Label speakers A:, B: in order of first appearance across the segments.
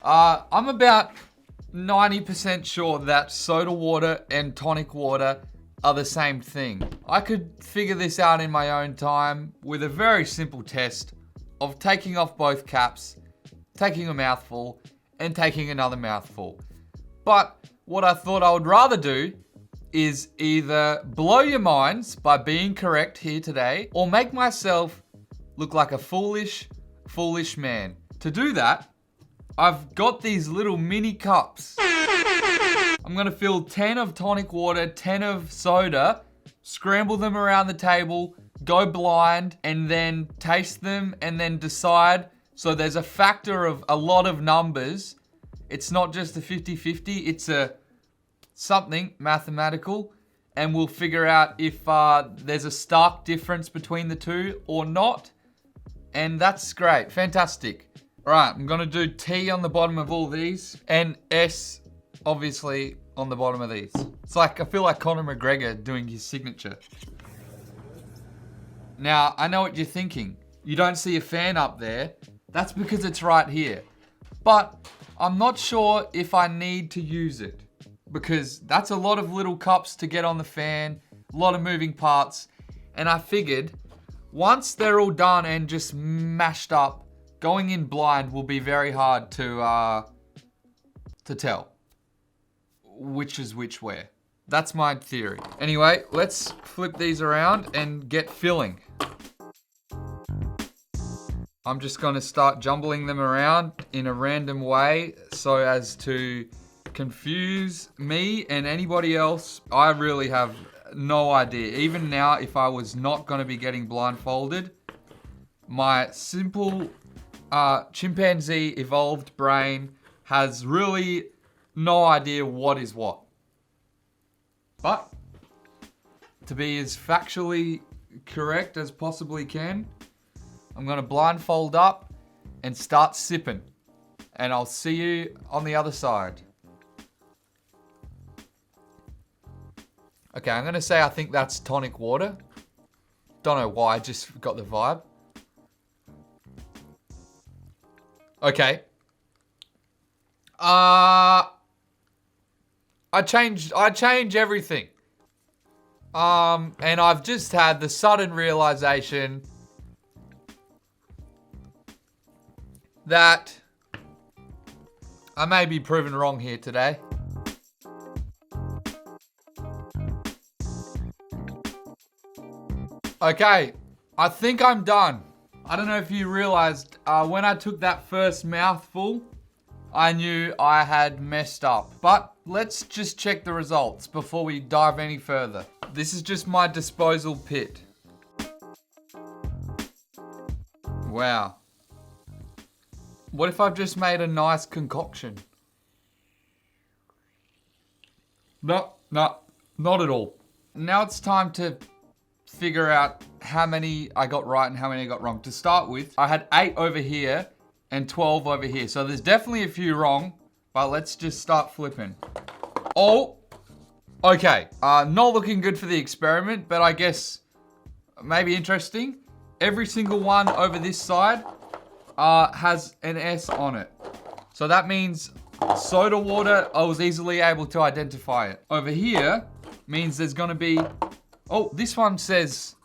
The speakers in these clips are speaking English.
A: I'm about 90% sure that soda water and tonic water are the same thing. I could figure this out in my own time with a very simple test of taking off both caps, taking a mouthful, and taking another mouthful. But what I thought I would rather do is either blow your minds by being correct here today, or make myself look like a foolish man. To do that, I've got these little mini cups. I'm gonna fill 10 of tonic water, 10 of soda, scramble them around the table, go blind, and then taste them and then decide. So there's a factor of a lot of numbers. It's not just a 50-50, it's a something mathematical, and we'll figure out if there's a stark difference between the two or not. And that's great, fantastic. All right, I'm gonna do T on the bottom of all these and S obviously on the bottom of these. It's like, I feel like Conor McGregor doing his signature. Now, I know what you're thinking. You don't see a fan up there. That's because it's right here. But I'm not sure if I need to use it, because that's a lot of little cups to get on the fan, a lot of moving parts. And I figured once they're all done and just mashed up, going in blind will be very hard to tell which is which where. That's my theory. Anyway, let's flip these around and get filling. I'm just gonna start jumbling them around in a random way so as to confuse me and anybody else. I really have no idea. Even now, if I was not gonna be getting blindfolded, my simple chimpanzee evolved brain has really no idea what is what. But to be as factually correct as possibly can, I'm gonna blindfold up and start sipping. And I'll see you on the other side. Okay, I'm gonna say I think that's tonic water. Don't know why, I just got the vibe. Okay. I change everything. And I've just had the sudden realization that I may be proven wrong here today. Okay, I think I'm done. I don't know if you realized, when I took that first mouthful, I knew I had messed up. But let's just check the results before we dive any further. This is just my disposal pit. Wow. What if I've just made a nice concoction? No, not at all. Now it's time to figure out how many I got right and how many I got wrong. To start with, I had 8 over here and 12 over here. So there's definitely a few wrong, but let's just start flipping. Oh, okay. Not looking good for the experiment, but I guess maybe interesting. Every single one over this side has an S on it. So that means soda water, I was easily able to identify it. Over here means there's gonna be, oh, this one says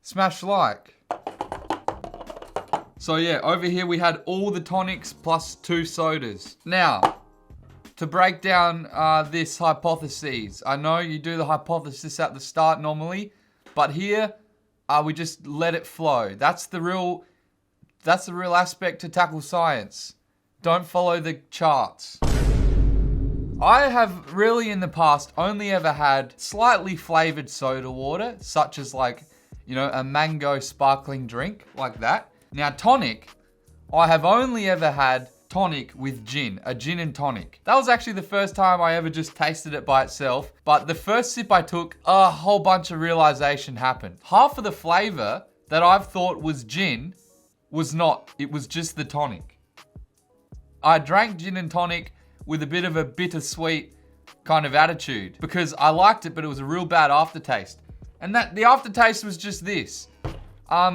A: smash like. So yeah, over here we had all the tonics plus 2 sodas. Now, to break down this hypothesis, I know you do the hypothesis at the start normally, but here we just let it flow. That's the real aspect to tackle science. Don't follow the charts. I have really in the past only ever had slightly flavored soda water, such as like, you know, a mango sparkling drink like that. Now tonic, I have only ever had tonic with gin, a gin and tonic. That was actually the first time I ever just tasted it by itself, but the first sip I took, a whole bunch of realization happened. Half of the flavor that I've thought was gin was not, it was just the tonic. I drank gin and tonic with a bit of a bittersweet kind of attitude because I liked it, but it was a real bad aftertaste. And that the aftertaste was just this.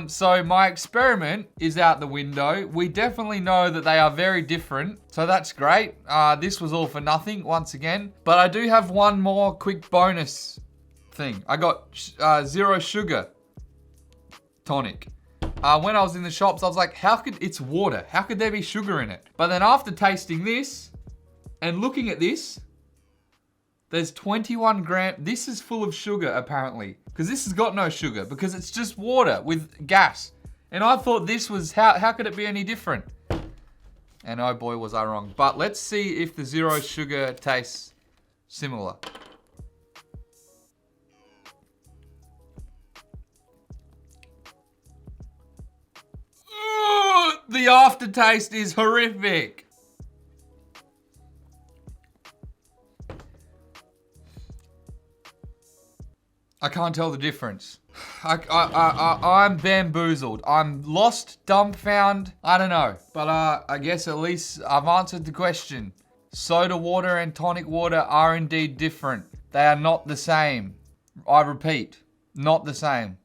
A: So my experiment is out the window. We definitely know that they are very different, so that's great. This was all for nothing once again, but I do have one more quick bonus thing. I got zero sugar tonic. When I was in the shops, I was like, it's water. How could there be sugar in it? But then after tasting this and looking at this, there's 21 grams. This is full of sugar, apparently. Because this has got no sugar. Because it's just water with gas. And I thought this was, how could it be any different? And oh boy, was I wrong. But let's see if the zero sugar tastes similar. Ugh, the aftertaste is horrific. I can't tell the difference. I'm bamboozled. I'm lost, dumbfound. I don't know. But I guess at least I've answered the question. Soda water and tonic water are indeed different. They are not the same. I repeat, not the same.